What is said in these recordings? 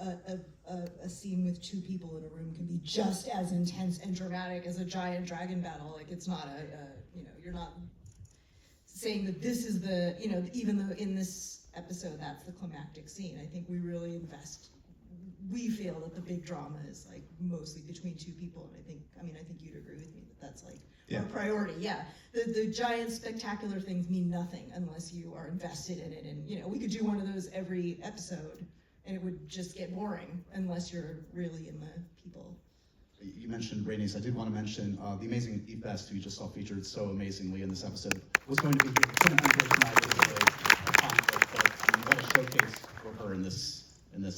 a scene with two people in a room can be just as intense and dramatic as a giant dragon battle. Like, it's not you're not saying that this is the, even though in this episode that's the climactic scene. I think we really we feel that the big drama is like mostly between two people, and I think you'd agree with me that that's like our priority. Yeah, the giant spectacular things mean nothing unless you are invested in it, and we could do one of those every episode, and it would just get boring unless you're really in the people. You mentioned Rainice. I did want to mention the amazing Eve Best, who you just saw featured so amazingly in this episode, was going to be here. Couldn't be here tonight because of a conflict, but what a showcase for her in this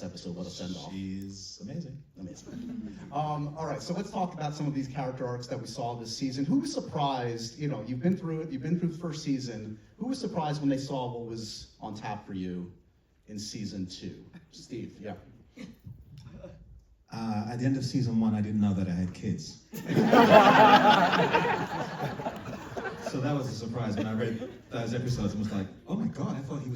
episode. What a send-off. She's amazing. All right, so let's talk about some of these character arcs that we saw this season. Who was surprised? You've been through it. You've been through the first season. Who was surprised when they saw what was on tap for you in season 2? Steve, yeah. At the end of season 1, I didn't know that I had kids. So that was a surprise when I read those episodes and was like, oh my God, I thought he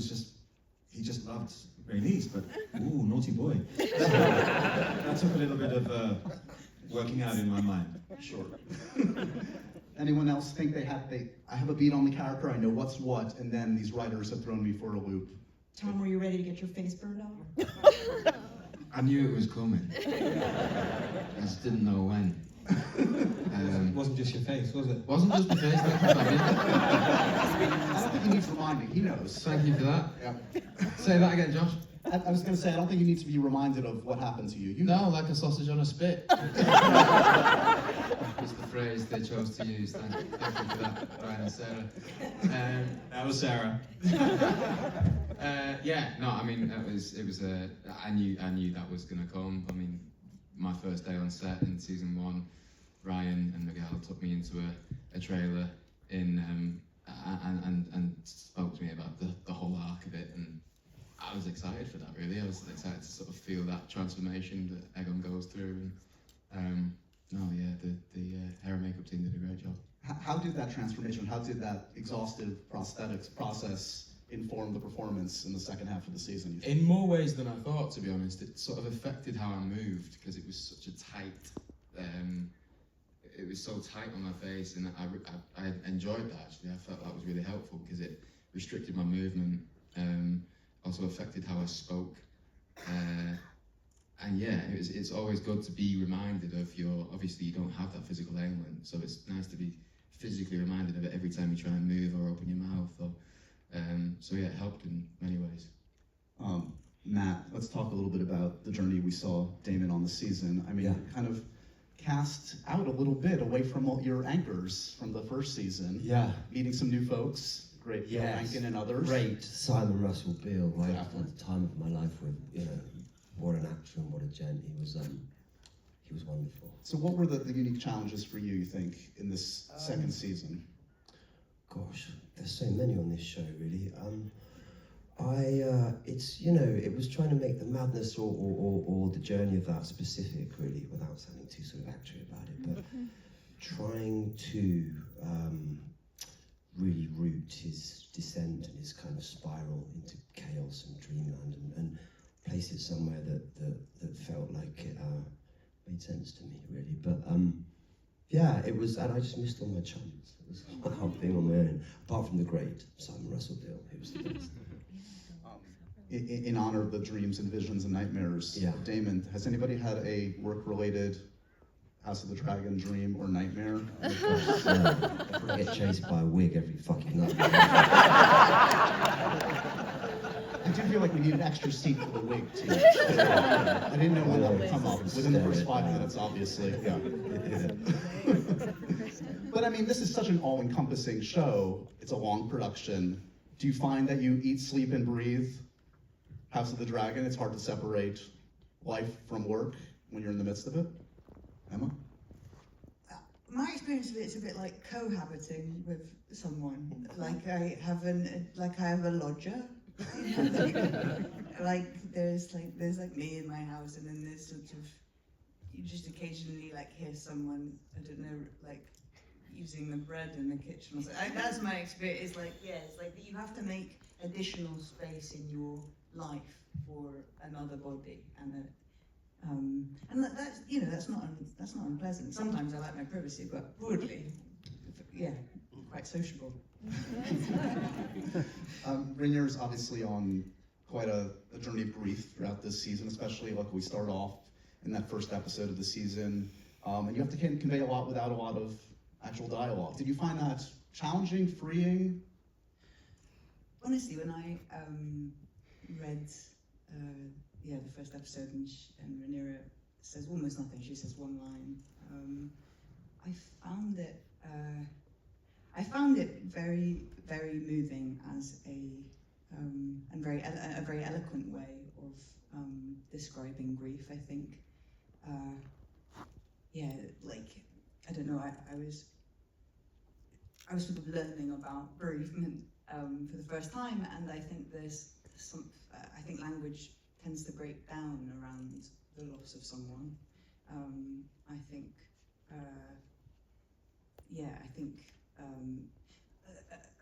just loved Rainice, but ooh, naughty boy. So that took a little bit of working out in my mind. Sure. Anyone else think I have a beat on the character, I know what's what, and then these writers have thrown me for a loop? Tom, were you ready to get your face burned off? I knew it was coming. I just didn't know when. It wasn't just your face, was it? Wasn't just my face, thank you, Bobby. I don't think he needs reminding, he knows. Thank you for that. Yeah. Say that again, Josh. I was going to say, I don't think you need to be reminded of what happened to you. No, like a sausage on a spit. It's the phrase they chose to use. Thank you for that, Ryan and Sarah. That was Sarah. I knew that was going to come. I mean, my first day on set in season 1, Ryan and Miguel took me into a trailer and spoke to me about the whole arc of it, and I was excited for that, really. I was excited to sort of feel that transformation that Egon goes through, and the hair and makeup team did a great job. How did that transformation, how did that exhaustive prosthetics process inform the performance in the second half of the season? In more ways than I thought, to be honest. It sort of affected how I moved, because it was such a tight, it was so tight on my face, and I enjoyed that, actually. I felt that was really helpful, because it restricted my movement, also affected how I spoke. And yeah, it's always good to be reminded of obviously you don't have that physical ailment, so it's nice to be physically reminded of it every time you try and move or open your mouth. So yeah, it helped in many ways. Matt, let's talk a little bit about the journey we saw Damon on the season. I mean, kind of cast out a little bit away from all your anchors from the first season. Yeah. Meeting some new folks, great Rankin and others. Great Simon Russell Beale, right at the time of my life with, what an actor and what a gent. He was wonderful. So what were the unique challenges for you think, in this second season? Gosh, there's so many on this show, really. It was trying to make the madness or the journey of that specific, really, without sounding too sort of actory about it, but trying to really root his descent and his kind of spiral into chaos and dreamland and place it somewhere that felt like it made sense to me, really. But it was, and I just missed all my chums. It was quite hard being on my own, apart from the great Simon Russell Beale, who was the best. In honor of the dreams and visions and nightmares, Damon, has anybody had a work-related House of the Dragon dream or nightmare? I get chased by a wig every fucking night. I do feel like we need an extra seat for the wig, too. I didn't know when that would come up. Within the first 5 minutes, obviously. Yeah. But I mean, this is such an all-encompassing show. It's a long production. Do you find that you eat, sleep, and breathe House of the Dragon? It's hard to separate life from work when you're in the midst of it? Emma? My experience of it's a bit like cohabiting with someone. Like I have a lodger. there's me in my house, and then there's sort of, you just occasionally hear someone, I don't know, using the bread in the kitchen or something. That's my experience. It's like you have to make additional space in your life for another body, and And that's that's not unpleasant. Sometimes I like my privacy, but broadly, yeah, quite sociable. Rainier's obviously on quite a journey of grief throughout this season, especially like we start off in that first episode of the season, and you have to convey a lot without a lot of actual dialogue. Did you find that challenging, freeing? Honestly, when I read the first episode and Rhaenyra says almost nothing, she says one line, I found it very, very moving as a very eloquent way of describing grief. I think, I don't know. I was sort of learning about bereavement for the first time, and I think there's some. I think language tends to break down around the loss of someone. I think,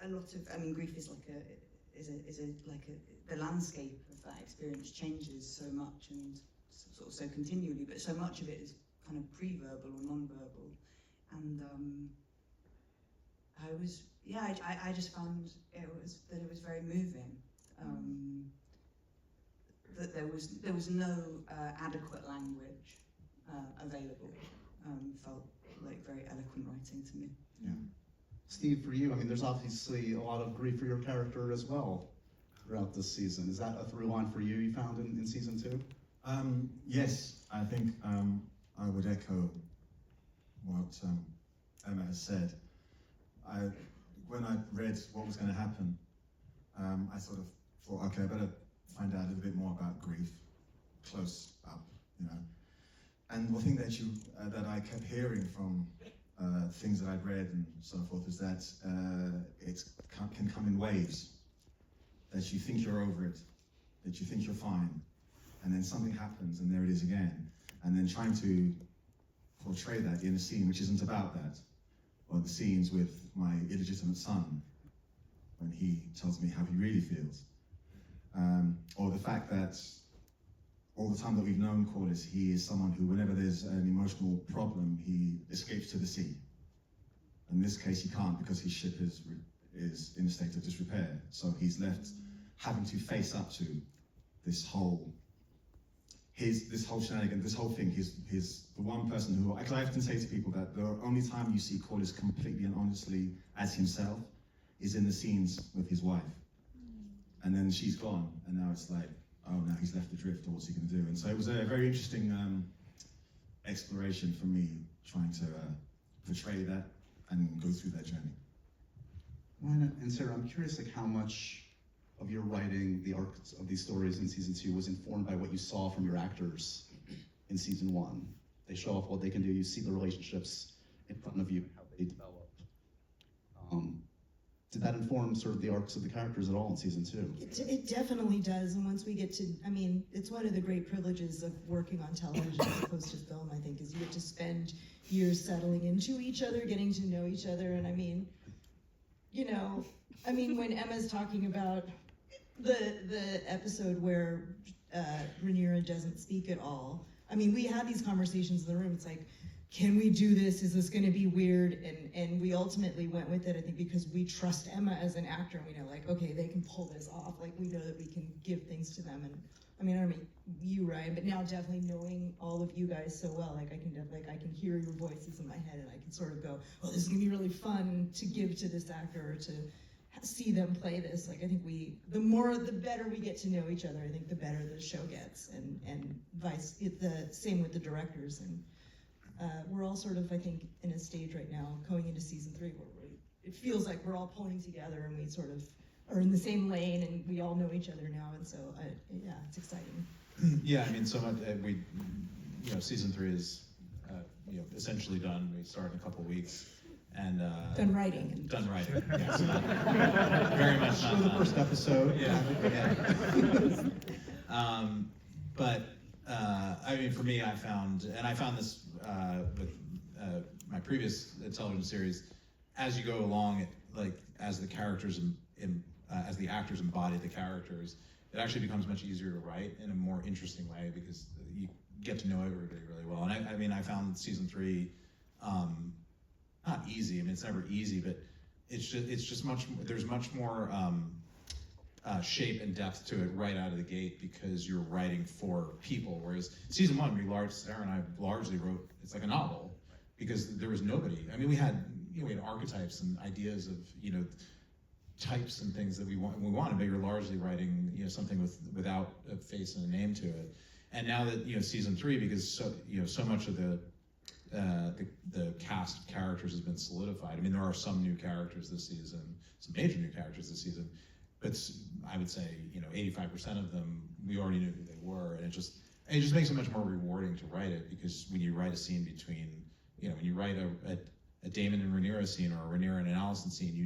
a lot of. I mean, grief is like the landscape of that experience changes so much and sort of so continually, but so much of it is kind of pre-verbal or non-verbal, and I just found it was very moving. That there was no adequate language available. Felt like very eloquent writing to me. Yeah. Steve, for you, I mean, there's obviously a lot of grief for your character as well throughout this season. Is that a through line for you found in season 2? Yes, I think I would echo what Emma has said. When I read what was going to happen, I sort of thought, okay, I better find out a little bit more about grief, close up, you know. And the thing that I kept hearing from things that I'd read and so forth is that it can come in waves. That you think you're over it, that you think you're fine, and then something happens and there it is again. And then trying to portray that in a scene which isn't about that, or the scenes with my illegitimate son, when he tells me how he really feels. Or the fact that all the time that we've known Corliss, he is someone who, whenever there's an emotional problem, he escapes to the sea. In this case, he can't because his ship is in a state of disrepair. So he's left having to face up to this whole shenanigan, this whole thing. He's the one person who, I often say to people that the only time you see Corliss completely and honestly as himself is in the scenes with his wife. And then she's gone, and now it's like, oh, now he's left adrift, or what's he going to do? And so it was a very interesting exploration for me, trying to portray that and go through that journey. Ryan and Sarah, I'm curious, like, how much of your writing, the arcs of these stories in season 2, was informed by what you saw from your actors in season 1. They show off what they can do. You see the relationships in front of you, how they develop. Did that inform sort of the arcs of the characters at all in season 2? It definitely does, and once we get to, I mean, it's one of the great privileges of working on television as opposed to film, I think, is you get to spend years settling into each other, getting to know each other, and I mean, you know, when Emma's talking about the episode where Rhaenyra doesn't speak at all, I mean, we had these conversations in the room, it's like, can we do this? Is this going to be weird? And we ultimately went with it, I think, because we trust Emma as an actor. And we know, like, okay, they can pull this off. Like, we know that we can give things to them. And I mean, I don't mean you, Ryan, but now definitely knowing all of you guys so well, like, I can hear your voices in my head, and I can sort of go, oh, this is going to be really fun to give to this actor, or to see them play this. Like, I think the better we get to know each other, I think the better the show gets, and the same with the directors. And we're all sort of, I think, in a stage right now, going into season 3, where it feels like we're all pulling together and we sort of are in the same lane and we all know each other now, and so, yeah, it's exciting. Yeah, I mean, so much, season 3 is, essentially done. We start in a couple weeks. And Done writing. Done writing, yes. Very much Show not the done. first episode. Yeah. But I mean, for me, I found this with my previous television series. As you go along, as the characters as the actors embody the characters, it actually becomes much easier to write in a more interesting way, because you get to know everybody really well. And I mean, I found season 3 not easy. I mean, it's never easy, but it's just much. There's much more shape and depth to it right out of the gate because you're writing for people. Whereas season 1, Sarah and I largely wrote. It's like a novel because there was nobody. I mean, we had archetypes and ideas of types and things that we wanted, but you're largely writing something without a face and a name to it. And now that season 3, because so much of the cast of characters has been solidified. I mean, there are some new characters this season, some major new characters this season, but I would say 85% of them we already knew who they were, and it just makes it much more rewarding to write it, because when you write a scene between when you write a Damon and Rhaenyra scene or a Rhaenyra and an Alicent scene,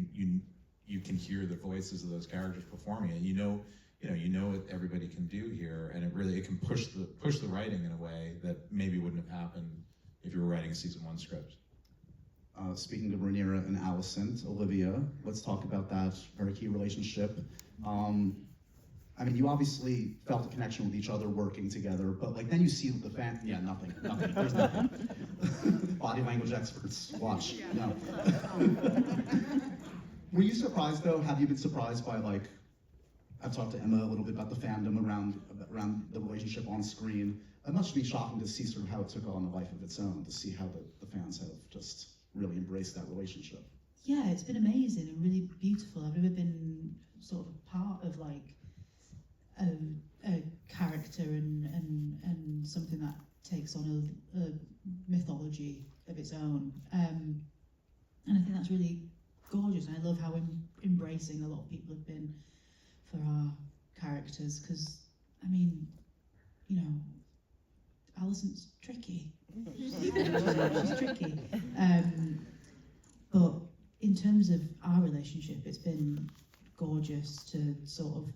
you can hear the voices of those characters performing it. You know what everybody can do here, and it can push the writing in a way that maybe wouldn't have happened if you were writing a season 1 script. Speaking of Rhaenyra and Alicent, Olivia, let's talk about that very key relationship. I mean, you obviously felt a connection with each other working together, but then you see the fan. Yeah, nothing. There's nothing. Body language experts, watch. No. Were you surprised though? Have you been surprised by I've talked to Emma a little bit about the fandom around the relationship on screen. It must be shocking to see sort of how it took on a life of its own, to see how the fans have just really embraced that relationship. Yeah, it's been amazing and really beautiful. I've never been sort of a part of a character and something that takes on a mythology of its own. And I think that's really gorgeous. And I love how embracing a lot of people have been for our characters, because I mean, Alicent's tricky. She's tricky. But in terms of our relationship, it's been gorgeous to sort of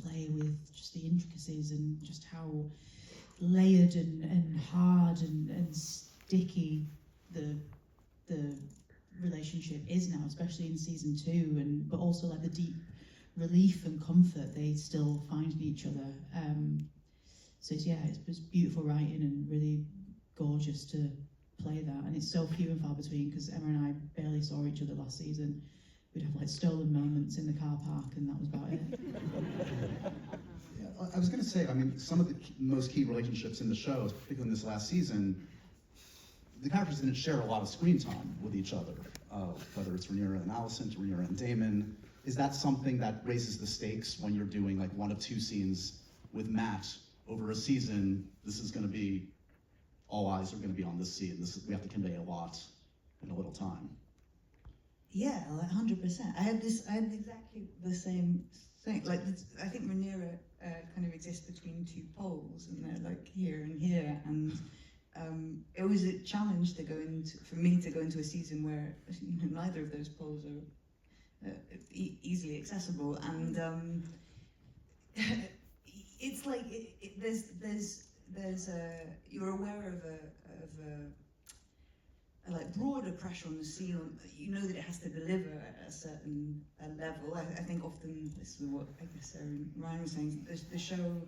play with just the intricacies and just how layered and hard and sticky the relationship is now, especially in season 2, but also the deep relief and comfort they still find in each other. So it's beautiful writing and really gorgeous to play that, and it's so few and far between, because Emma and I barely saw each other last season. We'd have stolen moments in the car park, and that was about it. Yeah, I was going to say, I mean, some of the most key relationships in the show, particularly in this last season, the characters didn't share a lot of screen time with each other, whether it's Rhaenyra and Alicent, Rhaenyra and Damon. Is that something that raises the stakes when you're doing 1 of 2 scenes with Matt over a season? This is going to be, all eyes are going to be on this scene. We have to convey a lot in a little time. Yeah, 100%. I had exactly the same thing. I think Rhaenyra kind of exists between 2 poles, and they're here and here. And it was a challenge for me to go into a season where neither of those poles are easily accessible. And it's there's you're aware of a broader pressure on the scene. You know that it has to deliver at a certain level. I think often, this is what I guess Sarah and Ryan was saying, the show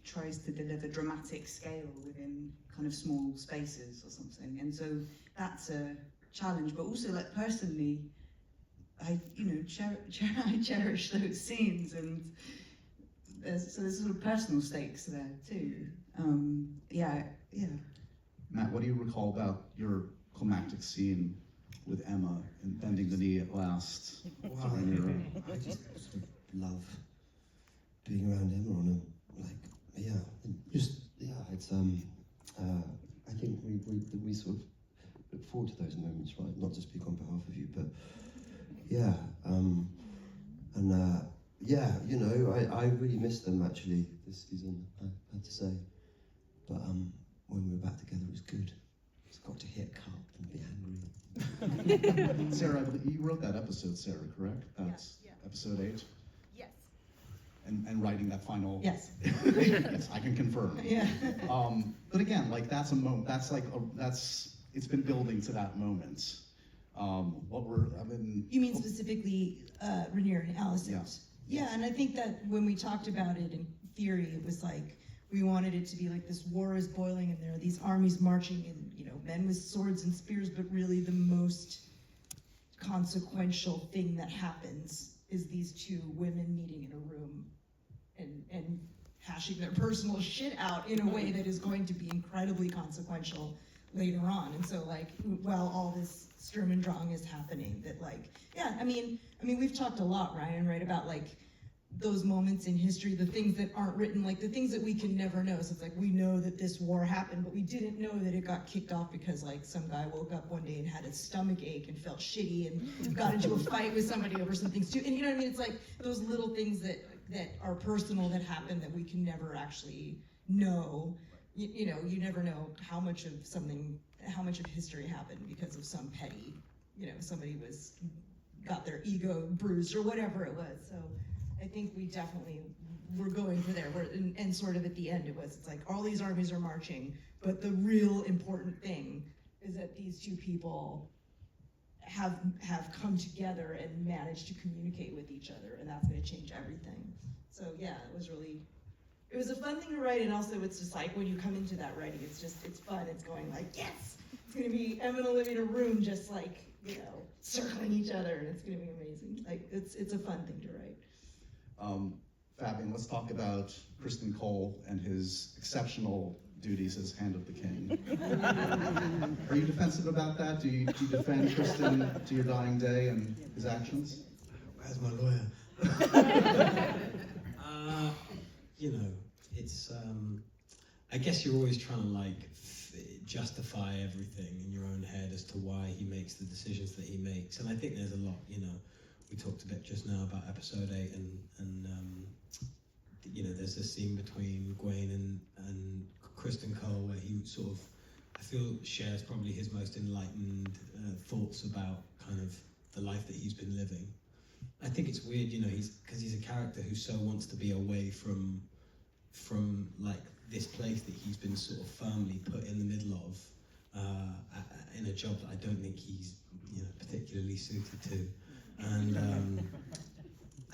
tries to deliver dramatic scale within kind of small spaces or something, and so that's a challenge. But also, personally, I cherish those scenes, and there's sort of personal stakes there too. Yeah. Matt, what do you recall about your climactic scene with Emma and bending the knee at last? Wow, I just sort of love being around Emma on it's I think we sort of look forward to those moments, right? Not to speak on behalf of you, but I really missed them actually this season, I have to say. But when we were back together, it was good. Just got to hit a cup and be angry. Sarah, I believe you wrote that episode, Sarah, correct? That's episode 8? Yes. And writing that final... Yes. Yes, I can confirm. Yeah. But again, that's a moment, it's been building to that moment. You mean specifically Rhaenyra and Alicent? Yes. Yeah, and I think that when we talked about it in theory, it was we wanted it to be like this war is boiling and there are these armies marching and, you know, men with swords and spears, but really the most consequential thing that happens is these two women meeting in a room and hashing their personal shit out in a way that is going to be incredibly consequential later on. And so, like, while all this Sturm und Drang is happening, that, like, yeah, I mean, we've talked a lot, Ryan, right, about, like, those moments in history, the things that aren't written, like the things that we can never know. So it's like, we know that this war happened, but we didn't know that it got kicked off because, like, some guy woke up one day and had a stomach ache and felt shitty and got into a fight with somebody over some things too. And you know what I mean? It's like those little things that are personal that happen that we can never actually know. You know, you never know how much of history happened because of some petty, you know, somebody got their ego bruised or whatever it was. So I think we definitely were going for there. And sort of at the end it's like all these armies are marching, but the real important thing is that these two people have come together and managed to communicate with each other, and that's going to change everything. So yeah, it was a fun thing to write, and also it's just like when you come into that writing, it's fun. It's going like, yes, it's going to be Em and Olivia in a room just like, you know, circling each other, and it's going to be amazing. Like it's a fun thing to write. Fabian, let's talk about Kristen Cole and his exceptional duties as Hand of the King. Are you defensive about that? Do you defend Kristen to your dying day and his actions? Where's my lawyer? You know, it's, I guess you're always trying to like justify everything in your own head as to why he makes the decisions that he makes. And I think there's a lot, you know, we talked a bit just now about episode 8 and you know, there's a scene between Gwaine and Kristen Cole where he sort of, I feel, shares probably his most enlightened thoughts about kind of the life that he's been living. I think it's weird, you know, because he's a character who so wants to be away from like this place that he's been sort of firmly put in the middle of in a job that I don't think he's, you know, particularly suited to. And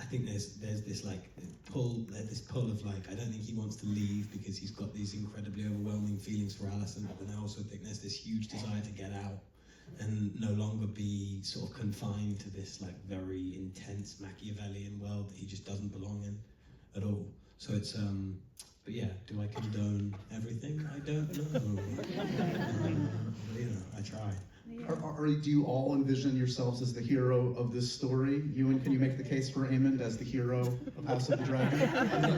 I think there's this like pull of like, I don't think he wants to leave because he's got these incredibly overwhelming feelings for Alison, but then I also think there's this huge desire to get out and no longer be sort of confined to this like very intense Machiavellian world that he just doesn't belong in at all. So it's but yeah, do I condone everything? I don't know. You know, I try. Do you all envision yourselves as the hero of this story? Ewan, can you make the case for Aemond as the hero of House of the Dragon?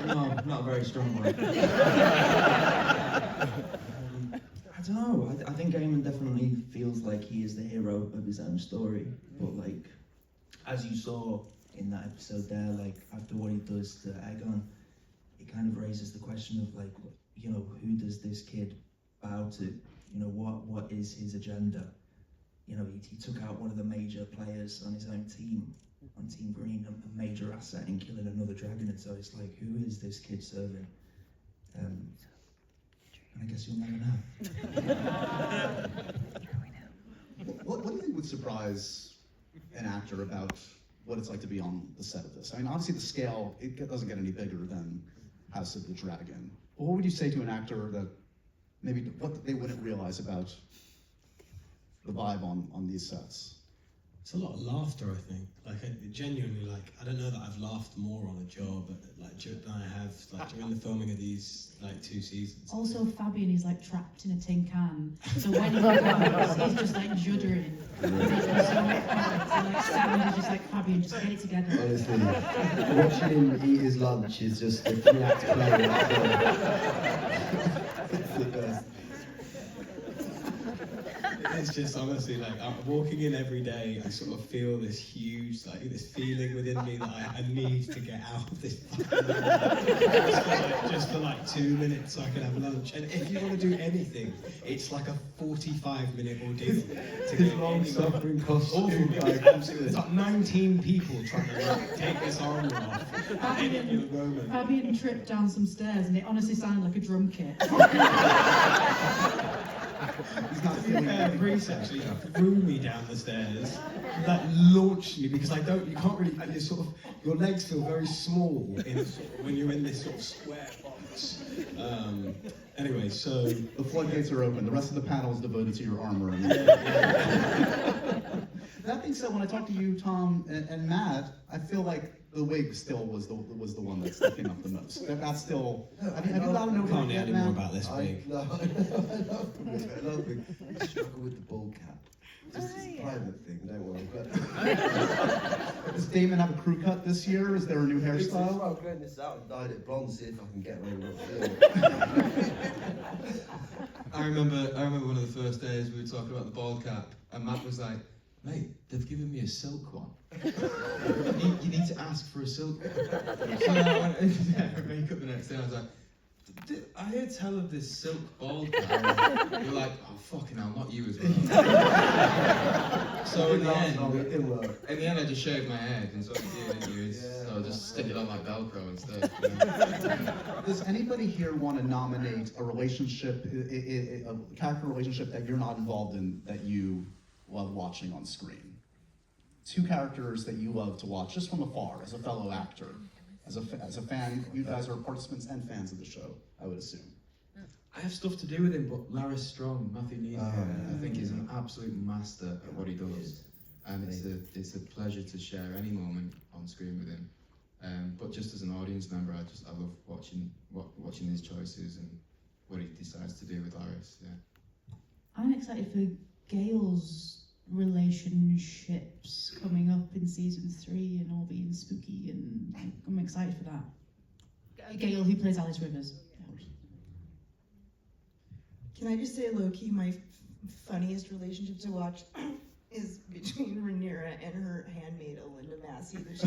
No, not a very strong one. I don't know. I think Aemond definitely feels like he is the hero of his own story. But like, as you saw in that episode there, like after what he does to Aegon, it kind of raises the question of like, you know, who does this kid bow to? You know, what is his agenda? You know, he took out one of the major players on his own team, on Team Green, a major asset in killing another dragon, and so it's like, who is this kid serving? And I guess you'll never know. What do you think would surprise an actor about what it's like to be on the set of this? I mean, obviously the scale, it doesn't get any bigger than House of the Dragon. But what would you say to an actor that maybe what they wouldn't realize about the vibe on these sets? It's a lot of laughter, I think. Like, genuinely, like, I don't know that I've laughed more on a job, like, than I have, like, during the filming of these, like, 2 seasons. Also, Fabian is like trapped in a tin can, so when he laughs, he's just like juddering. So like Saban is just like, Fabian, just get it together. Honestly, watching him eat his lunch is just a 3-act play. It's the best. It's just honestly like I'm walking in every day. I sort of feel this huge, like this feeling within me that I need to get out of this fucking room. just for like 2 minutes so I can have lunch. And if you want to do anything, it's like a 45-minute ordeal to get long-suffering costume. Absolutely, it's like 19 people trying to like, take this armor off at any given moment. Fabian tripped down some stairs and it honestly sounded like a drum kit. He's not feeling Reese actually threw me down the stairs, like launched me because you can't really, and it's sort of, your legs feel very small when you're in this sort of square box. Anyway, so. The floodgates are open. The rest of the panel is devoted to your armor. That being said, when I talk to you, Tom, and Matt, I feel like the wig still was the one that's sticking up the most. That's still. Have you gotten over Can't it add yet, any more Matt? about this wig. I love it. I struggle with the ball cap. Just as a private thing, don't worry. But Does Damon have a crew cut this year? Is there a new hairstyle? I'm going this out and dyed it blonde, see if I can get away with it. I remember one of the first days we were talking about the bald cap, and Matt was like, "Mate, they've given me a silk one. you need to ask for a silk one." So I went into makeup the next day, I was like, I heard tell of this silk bald cap. You're like, "Oh, fucking hell, not you as well." So in the end, I just shaved my head, and so did you. So I'll just stick it on like Velcro instead. Does anybody here want to nominate a relationship, a character relationship that you're not involved in that you love watching on screen? Two characters that you love to watch just from afar as a fellow actor, as a fan. You guys are participants and fans of the show, I would assume. I have stuff to do with him, but Larry Strong, Matthew Neal, I think is an absolute master at what he does, and it's a pleasure to share any moment on screen with him. But just as an audience member, I love watching his choices and what he decides to do with Laris. Yeah. I'm excited for Gail's relationships coming up in season 3 and all being spooky, and I'm excited for that. Gail, who plays Alice Rivers. Can I just say, low-key, my funniest relationship to watch is between Rhaenyra and her handmaid, Alinda Massey. That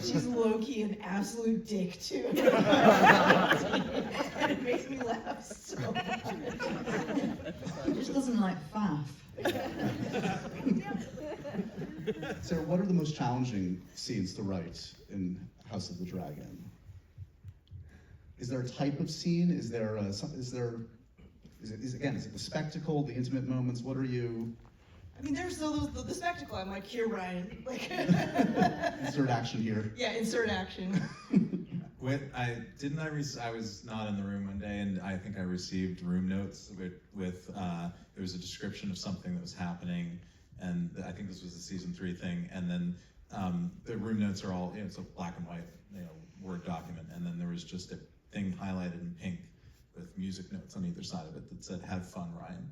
she's low-key an absolute dick to. And it makes me laugh so much. She just doesn't like faff. Sarah, what are the most challenging scenes to write in House of the Dragon? Is there a type of scene? Is it the spectacle, the intimate moments? What are you? I mean, there's the spectacle. I'm like, here, Ryan. Like, Insert action here. yeah, insert action. I was not in the room one day, and I think I received room notes with there was a description of something that was happening, and I think this was a season 3 thing, and then the room notes are all, it's a black and white, Word document, and then there was just a thing highlighted in pink with music notes on either side of it that said, "Have fun, Ryan."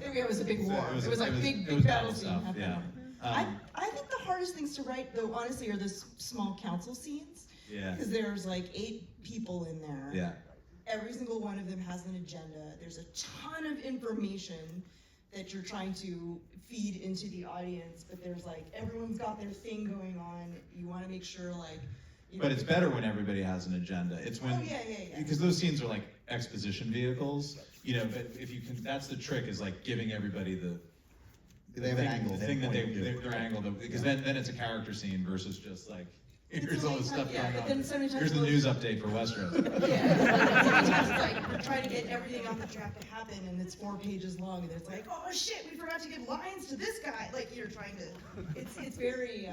Maybe it was a big war. It was like big battle scene happening. Yeah. I think the hardest things to write, though, honestly, are the small council scenes. Yeah. Because there's like 8 people in there. Yeah. Every single one of them has an agenda. There's a ton of information that you're trying to feed into the audience, but there's like, everyone's got their thing going on. You want to make sure, like, But it's better when everybody has an agenda. It's when, yeah. because those scenes are like exposition vehicles, but if you can, that's the trick, is like giving everybody They have an angle. the thing that they're angled, because then it's a character scene versus just like, here's all this stuff going on. Here's the news update for Westeros. Sometimes it's like, we're trying to get everything on the track to happen, and it's 4 pages long, and it's like, oh shit, we forgot to give lines to this guy. Like, you're trying to, it's very,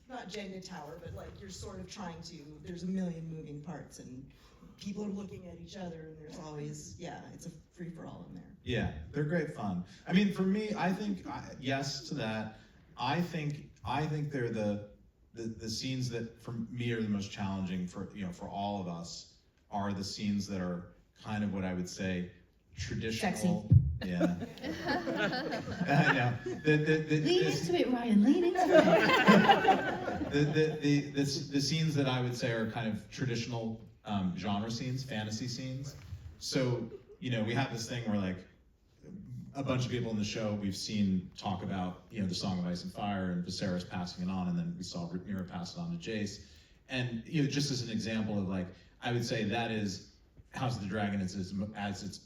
not Jenga Tower, but like, you're sort of trying to, there's a million moving parts, and people are looking at each other, and there's always, it's a free-for-all in there. Yeah, they're great fun. I mean, for me, I think, yes to that. I think they're the scenes that for me are the most challenging for all of us are the scenes that are kind of what I would say traditional. Sexy. Yeah. I know. Lean into it, Ryan. Lean into it. The scenes that I would say are kind of traditional genre scenes, fantasy scenes. So we have this thing where like a bunch of people in the show we've seen talk about the Song of Ice and Fire and Viserys passing it on, and then we saw Rhaenyra pass it on to Jace, and just as an example of like, I would say that is House of the Dragon as it's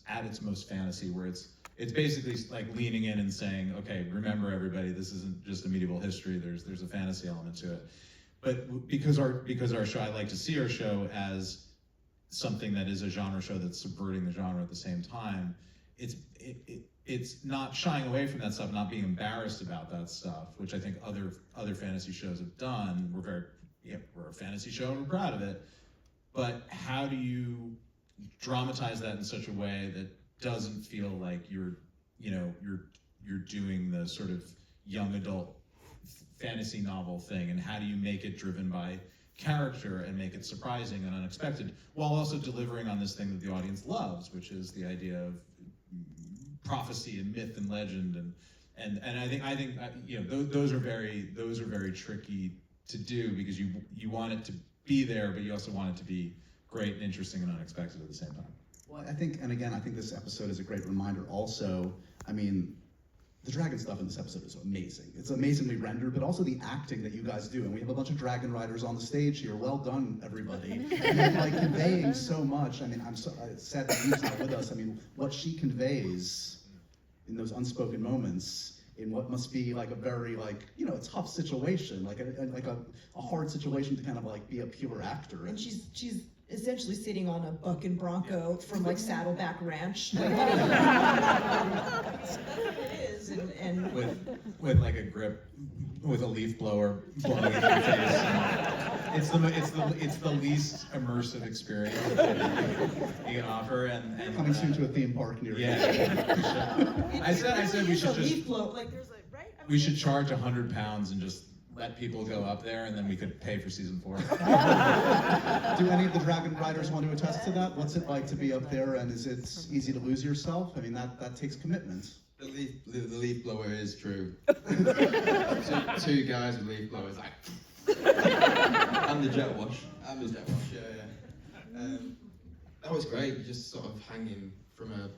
at its most fantasy, where it's basically like leaning in and saying, okay, remember everybody, this isn't just a medieval history. There's a fantasy element to it. But because our show, I like to see our show as something that is a genre show that's subverting the genre at the same time. it's not shying away from that stuff, not being embarrassed about that stuff, which I think other fantasy shows have done. We're a fantasy show and we're proud of it. But how do you dramatize that in such a way that doesn't feel like you're doing the sort of young adult fantasy novel thing, and how do you make it driven by character and make it surprising and unexpected, while also delivering on this thing that the audience loves, which is the idea of prophecy and myth and legend, and I think those are very tricky to do, because you want it to be there, but you also want it to be great and interesting and unexpected at the same time. Well, I think this episode is a great reminder also. I mean, the dragon stuff in this episode is amazing. It's amazingly rendered, but also the acting that you guys do. And we have a bunch of dragon riders on the stage here. Well done, everybody. And like conveying so much. I mean, I'm so sad that Eve's not with us. I mean, what she conveys in those unspoken moments, in what must be like a very a tough situation, like a hard situation to kind of like be a pure actor. And she's essentially sitting on a buck and bronco from like Saddleback Ranch. Like, it is, and with like a grip, with a leaf blower blowing in your face. It's the least immersive experience you can offer, and Coming soon to a theme park near you. Yeah. I said we should leaf just blow, like there's like right. I mean, we should charge £100 and just let people go up there, and then we could pay for season 4. Do any of the dragon riders want to attest to that? What's it like to be up there, and is it easy to lose yourself? I mean, that takes commitment. The leaf blower is true. two guys with leaf blowers, like. And the jet wash. And the jet wash, yeah. That was great. You're just sort of hanging from a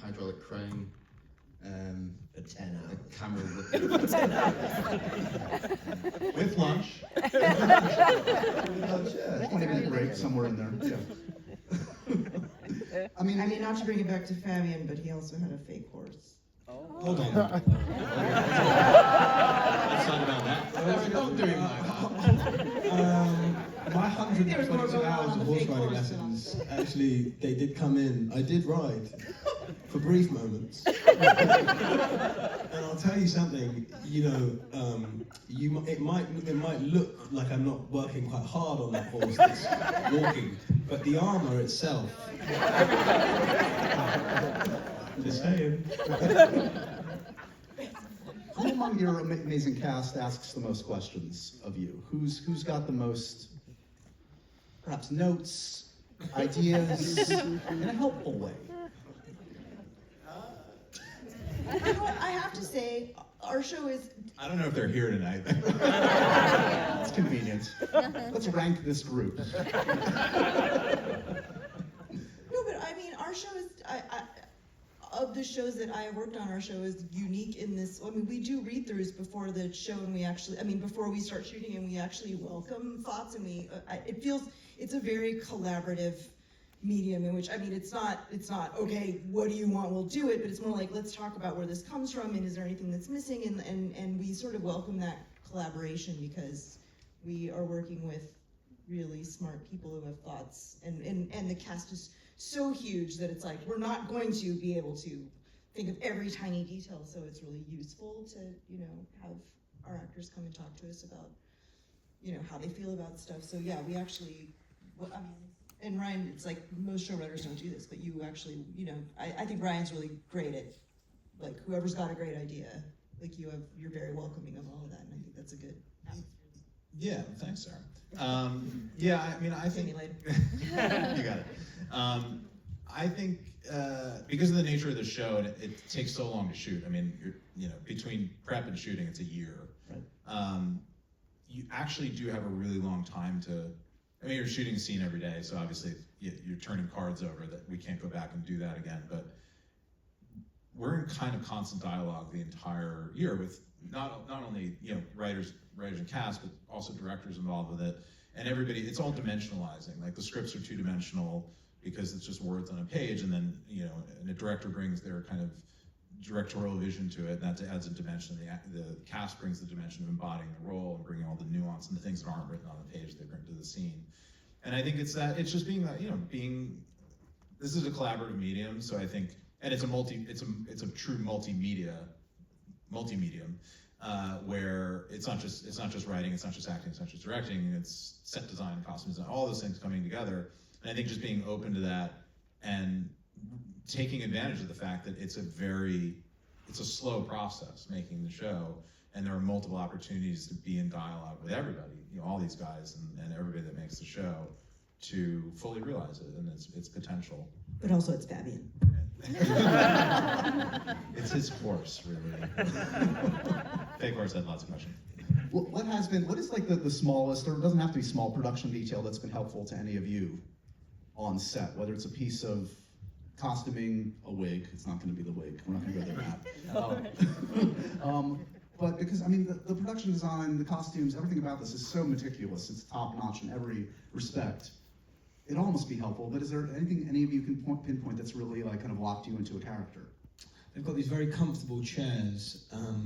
hydraulic crane. For 10 hours. A camera looking. With lunch. Yeah, 20-minute break somewhere in there. Yeah. I mean, not to bring it back to Fabian, but he also had a fake horse. Hold on. Let's talk about that. Don't do it like that. My There was more 122 going on hours on of the horse fake riding horse than on lessons, actually, they did come in. I did ride for brief moments. And I'll tell you something, it might look like I'm not working quite hard on that horse that's walking, but the armor itself. Just saying. who among your amazing cast asks the most questions of you? Who's got the most, perhaps, notes, ideas, in a helpful way? You know what, I have to say, our show is. I don't know if they're here tonight. It's convenient. Let's rank this group. No, but I mean, our show is. Of the shows that I have worked on, our show is unique in this. I mean, we do read-throughs before the show, and before we start shooting, and we actually welcome thoughts, and it's a very collaborative medium in which, it's not, okay, what do you want, we'll do it, but it's more like, let's talk about where this comes from, and is there anything that's missing, and we sort of welcome that collaboration, because we are working with really smart people who have thoughts, and the cast is so huge that it's like, we're not going to be able to think of every tiny detail, so it's really useful to, have our actors come and talk to us about, how they feel about stuff. So yeah, we actually, and Ryan, it's like, most showrunners don't do this, but you actually, I think Ryan's really great at, like, whoever's got a great idea, like, you're very welcoming of all of that, and I think that's a good atmosphere. Yeah, thanks, Sarah. I See think me later. you got it. I think because of the nature of the show, and it takes so long to shoot. I mean, between prep and shooting, it's a year. Right. You actually do have a really long time to. I mean, you're shooting a scene every day, so obviously you're turning cards over that we can't go back and do that again. But we're in kind of constant dialogue the entire year with not only writers and cast, but also directors involved with it, and everybody. It's all dimensionalizing. Like, the scripts are 2-dimensional because it's just words on a page, and then and a director brings their kind of directorial vision to it, and that adds a dimension. The cast brings the dimension of embodying the role and bringing all the nuance and the things that aren't written on the page they bring to the scene. And I think it's just being that being. This is a collaborative medium, so I think and it's a true multimedia, multimedium, where it's not just writing, it's not just acting, it's not just directing, it's set design, costume design, all those things coming together. And I think just being open to that and taking advantage of the fact that it's a slow process making the show, and there are multiple opportunities to be in dialogue with everybody, all these guys and everybody that makes the show, to fully realize it and its potential. But also it's Fabian. It's his course, really. Fake course had lots of questions. What is like the smallest, or it doesn't have to be small, production detail that's been helpful to any of you on set, whether it's a piece of costuming, a wig, it's not going to be the wig, we're not going to go there. But because, I mean, the production design, the costumes, everything about this is so meticulous, it's top notch in every respect. It all must be helpful, but is there anything any of you can pinpoint that's really like kind of locked you into a character? They've got these very comfortable chairs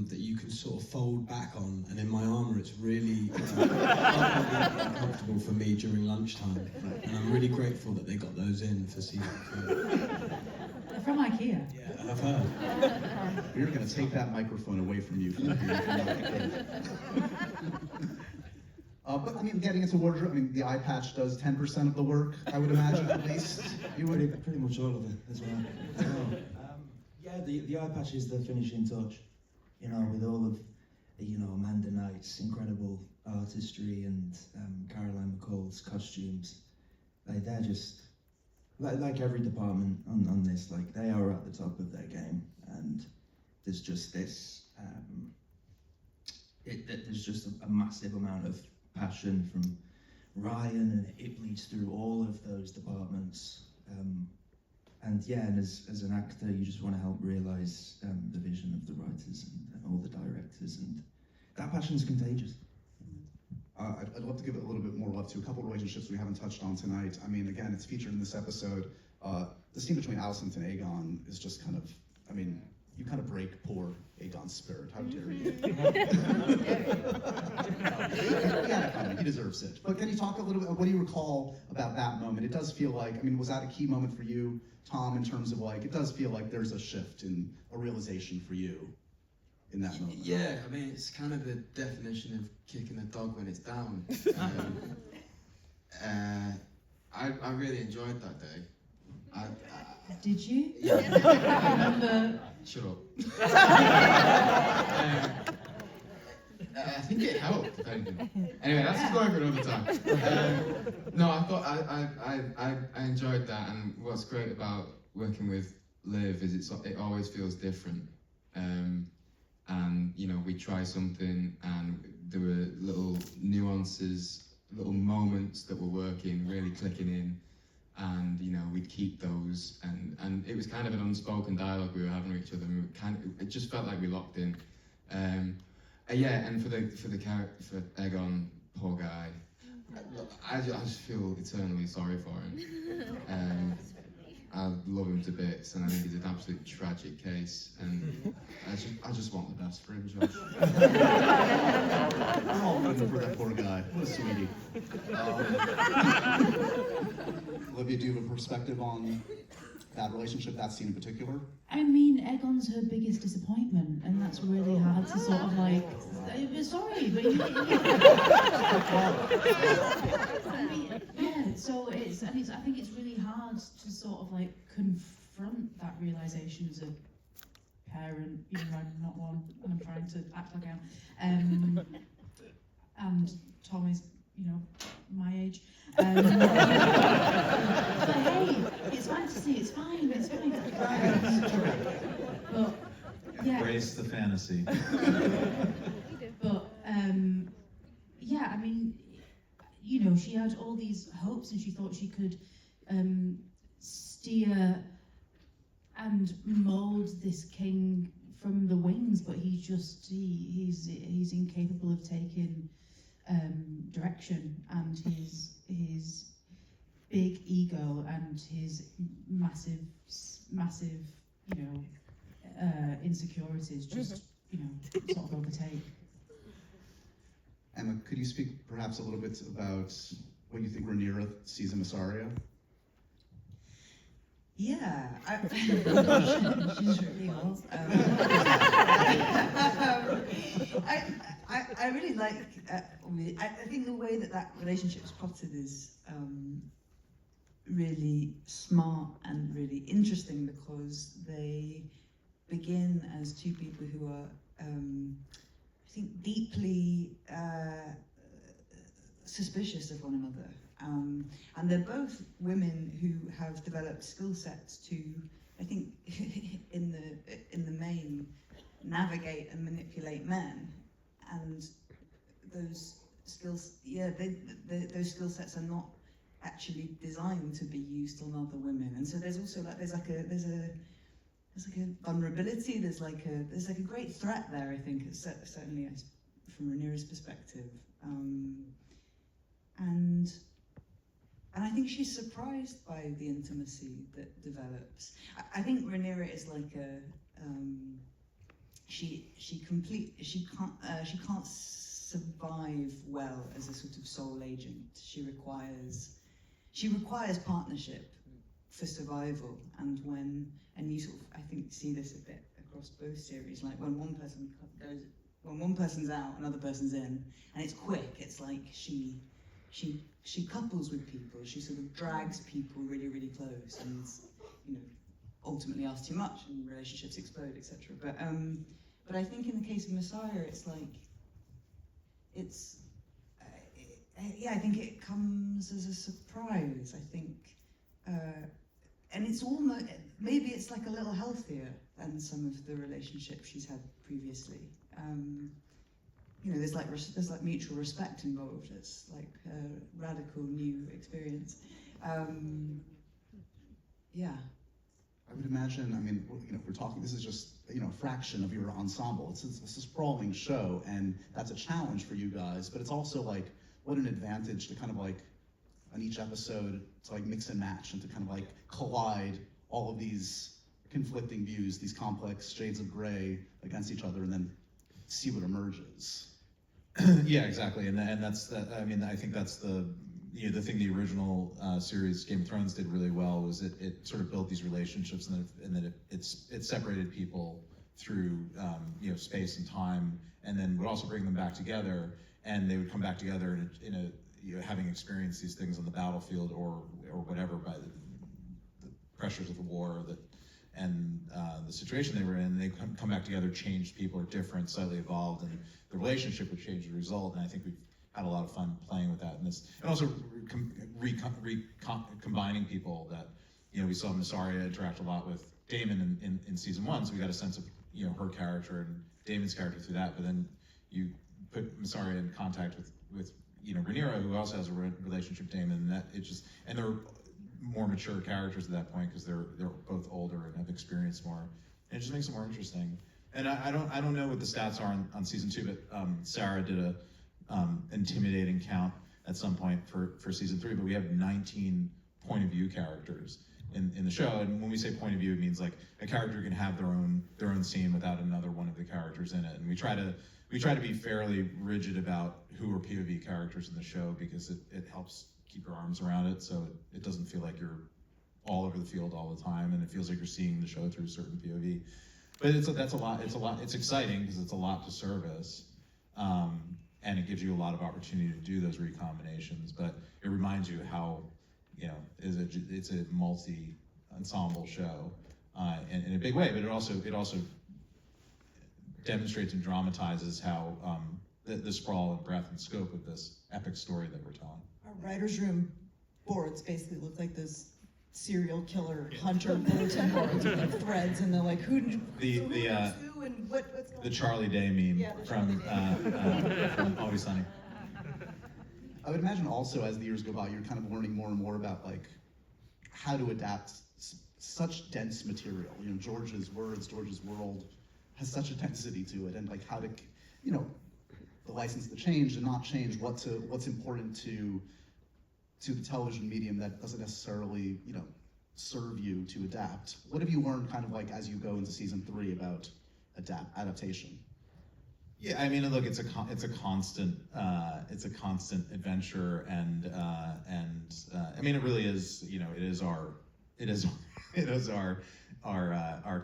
that you can sort of fold back on, and in my armour it's really uncomfortable for me during lunchtime. And I'm really grateful that they got those in for season 2. They're from IKEA. Yeah, I've heard. We're going to take that microphone away from you. But I mean, getting into wardrobe, I mean, the eye patch does 10% of the work, I would imagine, at least. You would? Pretty much all of it as well. Yeah, the eye patch is the finishing touch, with all of, Amanda Knight's incredible artistry and Caroline McCall's costumes. They're just, like every department on this, like they are at the top of their game, and there's just this, there's just a massive amount of passion from Ryan, and it bleeds through all of those departments. And as an actor, you just want to help realize the vision of the writers and all the directors, and that passion is contagious. I'd love to give it a little bit more love to a couple of relationships we haven't touched on tonight. I mean, again, it's featured in this episode. The scene between Alicent and Aegon is just kind of, I mean, you kind of break poor Aegon's spirit. How dare you? Yeah, he deserves it. But can you talk a little bit, what do you recall about that moment? It does feel like, I mean, was that a key moment for you, Tom, in terms of like, it does feel like there's a shift in a realization for you in that moment? Yeah, I mean, it's kind of the definition of kicking a dog when it's down. I really enjoyed that day. Did you? Yeah. I remember. Shut up. I think it helped, if anything. Anyway, that's a story for another time. No, I thought I enjoyed that, and what's great about working with Liv is it always feels different. And we try something, and there were little nuances, little moments that were working, really clicking in. And we'd keep those, and it was kind of an unspoken dialogue we were having with each other. And it just felt like we locked in. And for Aegon, poor guy, I just feel eternally sorry for him. I love him to bits, and I think he's an absolute tragic case. And I just want the best for him, Josh. We're all rooting for that poor guy. What a sweetie. Olivia, do you have a perspective on that relationship, that scene in particular? I mean, Aegon's her biggest disappointment, and that's really hard to sort of like. Sorry, but yeah. So I think it's really hard to sort of like confront that realization as a parent, even though I'm not one, and I'm trying to act like I am. And Tom is, my age. But hey, it's fantasy, it's fine. But yeah. Embrace the fantasy. But yeah, I mean, she had all these hopes, and she thought she could steer and mold this king from the wings, but he's incapable of taking direction, and his big ego and his massive insecurities just sort of overtake. Emma, could you speak perhaps a little bit about what you think Rhaenyra sees in Mysaria? Yeah, she's really hot. I really like. I think the way that relationship is plotted is really smart and really interesting because they begin as two people who are, I think, deeply suspicious of one another. And they're both women who have developed skill sets to, I think, in the main, navigate and manipulate men. And those skills, those skill sets are not actually designed to be used on other women. And so there's also there's like a vulnerability. There's like a great threat there. I think it's certainly from Rhaenyra's perspective. And I think she's surprised by the intimacy that develops. I think Rhaenyra is like she can't survive well as a sort of sole agent. She requires partnership for survival, and you sort of, I think, see this a bit across both series. Like when one person's out, another person's in, and it's quick. It's like she couples with people. She sort of drags people really, really close, and ultimately asks too much, and relationships explode, etc. But I think in the case of Messiah, it's like I think it comes as a surprise. I think, and it's almost maybe it's like a little healthier than some of the relationships she's had previously. There's like mutual respect involved. It's like a radical new experience. Yeah. I would imagine, I mean, we're talking, this is just, a fraction of your ensemble. It's a sprawling show, and that's a challenge for you guys, but it's also like, what an advantage to kind of like, on each episode, to like mix and match and to kind of like collide all of these conflicting views, these complex shades of gray against each other, and then see what emerges. Yeah, exactly, and that's I mean, I think that's the thing the original series Game of Thrones did really well was it sort of built these relationships and then it separated people through space and time, and then would also bring them back together, and they would come back together in a having experienced these things on the battlefield or whatever by the pressures of the war and the situation they were in. They come back together, changed, people are different, slightly evolved, and the relationship would change as a result. And I think we've had a lot of fun playing with that in this, and also combining people that we saw Missaria interact a lot with Daemon in season 1, so we got a sense of her character and Daemon's character through that. But then you put Missaria in contact with Rhaenyra, who also has a relationship with Daemon, and they're more mature characters at that point because they're both older and have experienced more, and it just makes it more interesting. And I don't know what the stats are on season 2, but Sarah did a intimidating count at some point for season 3, but we have 19 point of view characters in the show. And when we say point of view, it means like a character can have their own scene without another one of the characters in it. And we try to be fairly rigid about who are POV characters in the show because it helps keep your arms around it, so it doesn't feel like you're all over the field all the time, and it feels like you're seeing the show through a certain POV. But that's a lot. It's exciting because it's a lot to service, and it gives you a lot of opportunity to do those recombinations. But it reminds you how it's a multi-ensemble show in a big way. But it also demonstrates and dramatizes how the sprawl and breadth and scope of this epic story that we're telling. Our writer's room boards basically look like those serial killer hunter bulletin boards with like threads, and they're like, who and what's going The Charlie Day meme from Always Sunny. I would imagine also as the years go by, you're kind of learning more and more about like how to adapt such dense material. George's words, George's world has such a density to it, and like how to, the license to change and not change, what's important to the television medium that doesn't necessarily, serve you to adapt. What have you learned kind of like as you go into season 3 about adaptation? Yeah, I mean, look, it's a constant adventure, and I mean, it really is, it is our it is it is our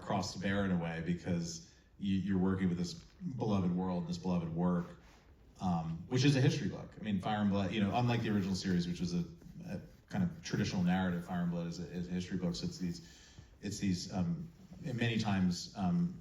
cross to bear in a way, because you're working with this beloved world, this beloved work, which is a history book. I mean, Fire and Blood, unlike the original series, which was a kind of traditional narrative, Fire and Blood is a history book. So it's these many times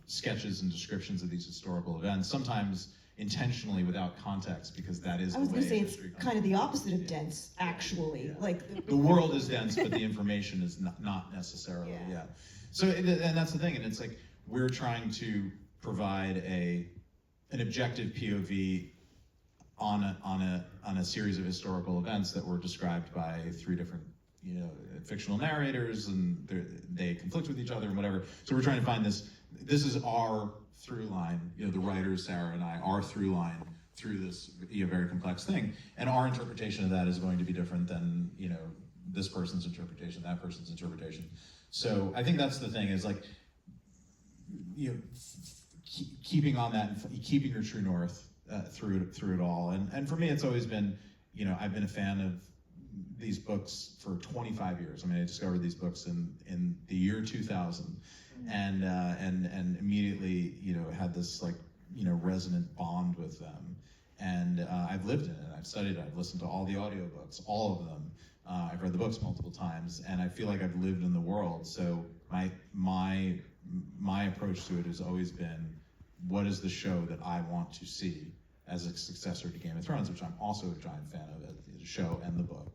sketches and descriptions of these historical events, sometimes intentionally without context, because that is I was the going way to say it's history comes. kind of the opposite of dense, actually. Yeah. Like The world is dense, but the information is not necessarily. Yeah. Yeah. So and that's the thing, and it's like we're trying to provide an objective POV on a series of historical events that were described by 3 different fictional narrators, and they conflict with each other and whatever. So we're trying to find this. This is our through line. The writers, Sarah and I, our through line through this very complex thing, and our interpretation of that is going to be different than this person's interpretation, that person's interpretation. So I think that's the thing, is like keeping on that, and keeping your true north through it all. And for me, it's always been, I've been a fan of these books for 25 years. I mean, I discovered these books in the year 2000, and immediately had this resonant bond with them. And I've lived in it, I've studied it, I've listened to all the audiobooks, all of them. I've read the books multiple times, and I feel like I've lived in the world. So my approach to it has always been, what is the show that I want to see as a successor to Game of Thrones, which I'm also a giant fan of, the show and the book.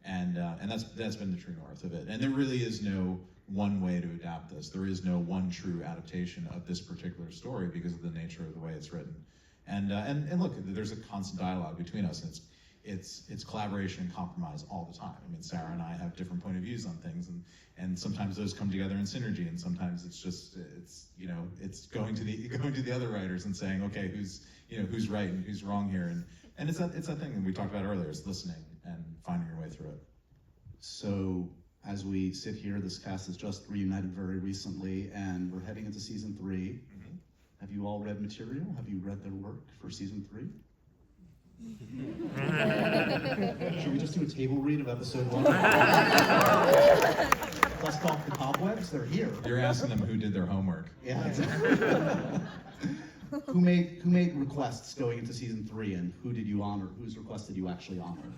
And that's been the true north of it. And there really is no one way to adapt this. There is no one true adaptation of this particular story, because of the nature of the way it's written. And look, there's a constant dialogue between us, and it's collaboration and compromise all the time. I mean, Sarah and I have different point of views on things, and sometimes those come together in synergy, and sometimes it's going to the other writers and saying, okay, who's right and who's wrong here, and it's that thing that we talked about earlier, is listening and finding your way through it. So as we sit here, this cast has just reunited very recently, and we're heading into season 3. Mm-hmm. Have you all read material? Have you read their work for season 3? Should we just do a table read of episode 1? Dust off the cobwebs, they're here. You're asking them who did their homework. Yeah. Who made requests going into season 3, and who did you honor? Whose request did you actually honor?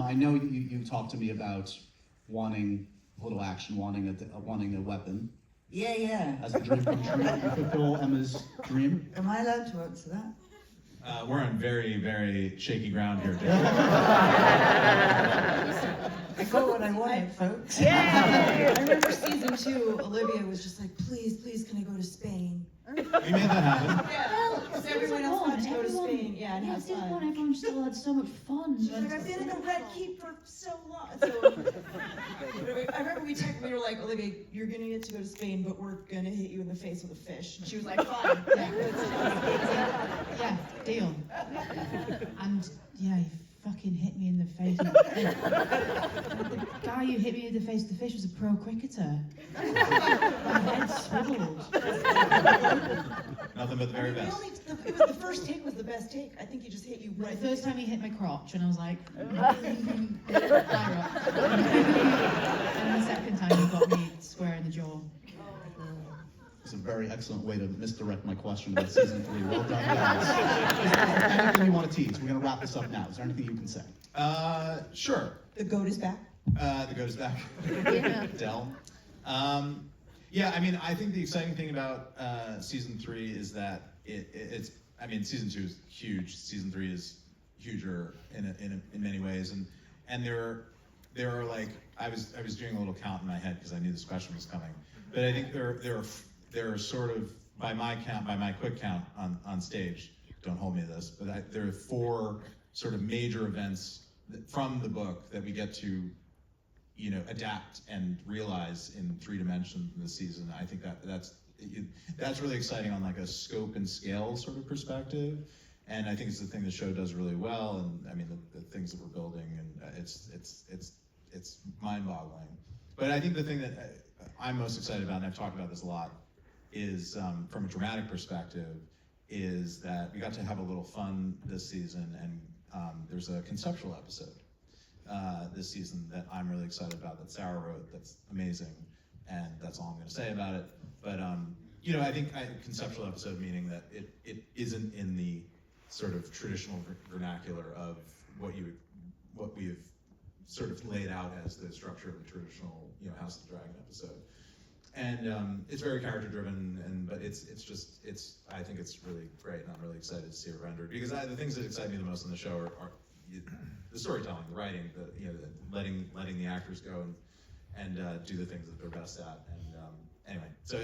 I know you talked to me about wanting a little action, wanting a weapon. Yeah. As a dream come true, you fulfill Emma's dream. Am I allowed to answer that? We're on very, very shaky ground here, Dave. I got what I wanted, folks. I remember season 2, Olivia was just like, please, can I go to Spain? We made that happen. Yeah, because everyone else wanted to go to Spain. Yeah, and have Season fun. 1, everyone still had so much fun. She's like, I've been in the Red Keep for so long. So, I remember we were like, Olivia, you're gonna get to go to Spain, but we're gonna hit you in the face with a fish. And she was like, fine. Yeah, deal. And yeah, he fucking hit me in the face. The guy who hit me in the face with the fish was a pro cricketer. My head swiveled. Nothing but the very best. The first take was the best take. I think he just hit you The right. first time he hit my crotch, and I was like, higher up. And the second time he got me square in the jaw. It's a very excellent way to misdirect my question about season 3. Well done, guys. Anything you want to tease? We're going to wrap this up now. Is there anything you can say? Sure. The goat is back. The goat is back. Dell. Yeah, I mean, I think the exciting thing about season 3 is that it's. I mean, season 2 is huge. Season 3 is huger in many ways, and there are like I was doing a little count in my head because I knew this question was coming, but I think there are sort of by my quick count on stage. Don't hold me to this, but there are 4 sort of major events from the book that we get to adapt and realize in 3 dimensions in this season. I think that's really exciting on like a scope and scale sort of perspective, and I think it's the thing the show does really well. And I mean the things that we're building, and it's mind-boggling. But I think the thing that I'm most excited about, and I've talked about this a lot, is from a dramatic perspective, is that we got to have a little fun this season, and there's a conceptual episode this season that I'm really excited about, that Sarah wrote, that's amazing, and that's all I'm going to say about it. But you know, I think conceptual episode meaning that it isn't in the sort of traditional vernacular of what we've sort of laid out as the structure of the traditional, you know, House of the Dragon episode. And it's very character driven, but it's I think it's really great, and I'm really excited to see it rendered, because the things that excite me the most on the show are the storytelling, the writing, letting the actors go and do the things that they're best at. And anyway, so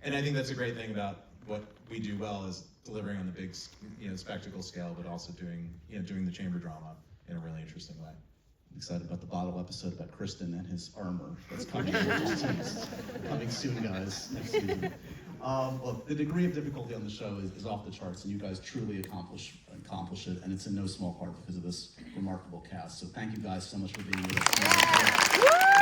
and I think that's a great thing about what we do well, is delivering on the big, you know, spectacle scale, but also doing the chamber drama in a really interesting way. I'm excited about the bottle episode about Kristen and his armor that's coming. Just teased. Coming soon, guys, next season. Look, the degree of difficulty on the show is off the charts, and you guys truly accomplish it, and it's in no small part because of this remarkable cast. So thank you guys so much for being with us.